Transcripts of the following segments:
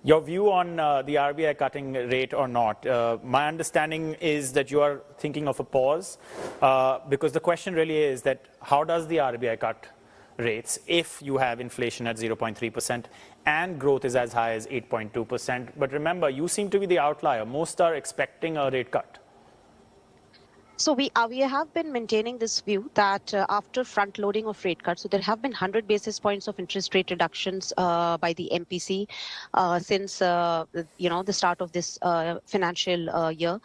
Your view on the RBI cutting rate or not. My understanding is that you are thinking of a pause because the question really is that how does the RBI cut rates if you have inflation at 0.3% and growth is as high as 8.2%. But remember, you seem to be the outlier. Most are expecting a rate cut. So we have been maintaining this view that after front loading of rate cuts, so there have been 100 basis points of interest rate reductions by the MPC since the start of this financial year.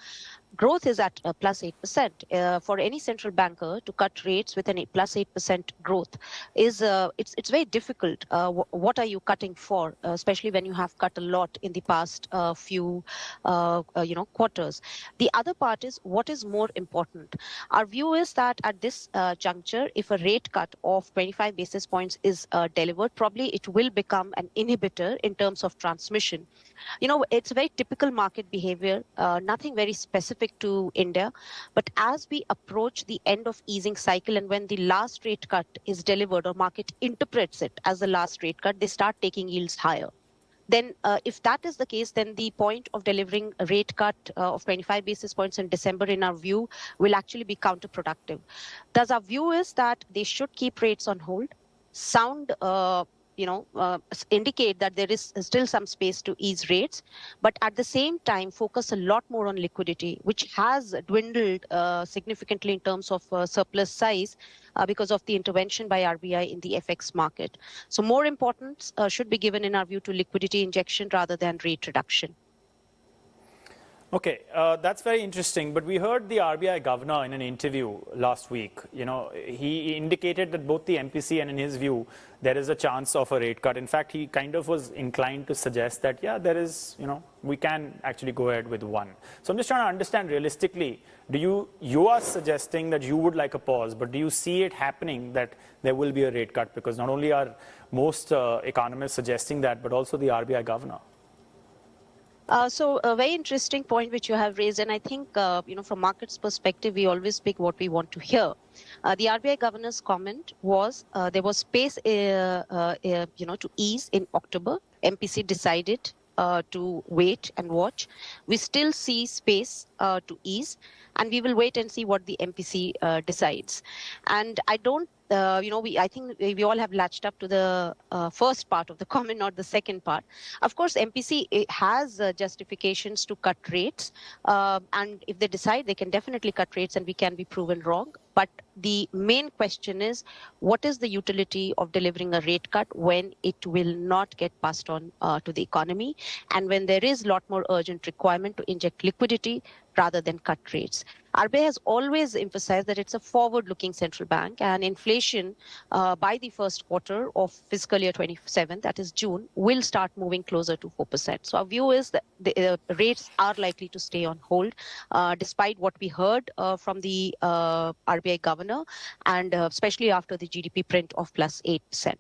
Growth is at plus 8%. For any central banker to cut rates with an plus 8% growth is it's very difficult. What are you cutting for, especially when you have cut a lot in the past few quarters? The other part is what is more important. Our view is that at this juncture, if a rate cut of 25 basis points is delivered, probably it will become an inhibitor in terms of transmission. It's a very typical market behavior, nothing very specific to India. But as we approach the end of easing cycle and when the last rate cut is delivered or market interprets it as the last rate cut, they start taking yields higher. Then if that is the case, then the point of delivering a rate cut of 25 basis points in December, in our view, will actually be counterproductive. Thus, our view is that they should keep rates on hold, indicate that there is still some space to ease rates, but at the same time focus a lot more on liquidity, which has dwindled significantly in terms of surplus size because of the intervention by RBI in the FX market. So more importance should be given in our view to liquidity injection rather than rate reduction. Okay, that's very interesting. But we heard the RBI governor in an interview last week. He indicated that both the MPC and in his view, there is a chance of a rate cut. In fact, he kind of was inclined to suggest that, yeah, there is, we can actually go ahead with one. So I'm just trying to understand realistically, you are suggesting that you would like a pause, but do you see it happening that there will be a rate cut? Because not only are most economists suggesting that, but also the RBI governor. So a very interesting point which you have raised, and I think, from markets perspective, we always pick what we want to hear. The RBI governor's comment was there was space, to ease in October. MPC decided to wait and watch. We still see space to ease, and we will wait and see what the MPC decides. And I don't. I think we all have latched up to the first part of the comment, not the second part. Of course, MPC has justifications to cut rates. And if they decide, they can definitely cut rates and we can be proven wrong. But the main question is, what is the utility of delivering a rate cut when it will not get passed on to the economy? And when there is a lot more urgent requirement to inject liquidity rather than cut rates. RBI has always emphasized that it's a forward-looking central bank, and inflation by the first quarter of fiscal year 27, that is June, will start moving closer to 4%. So our view is that the rates are likely to stay on hold, despite what we heard from the RBI governor, and especially after the GDP print of plus 8%.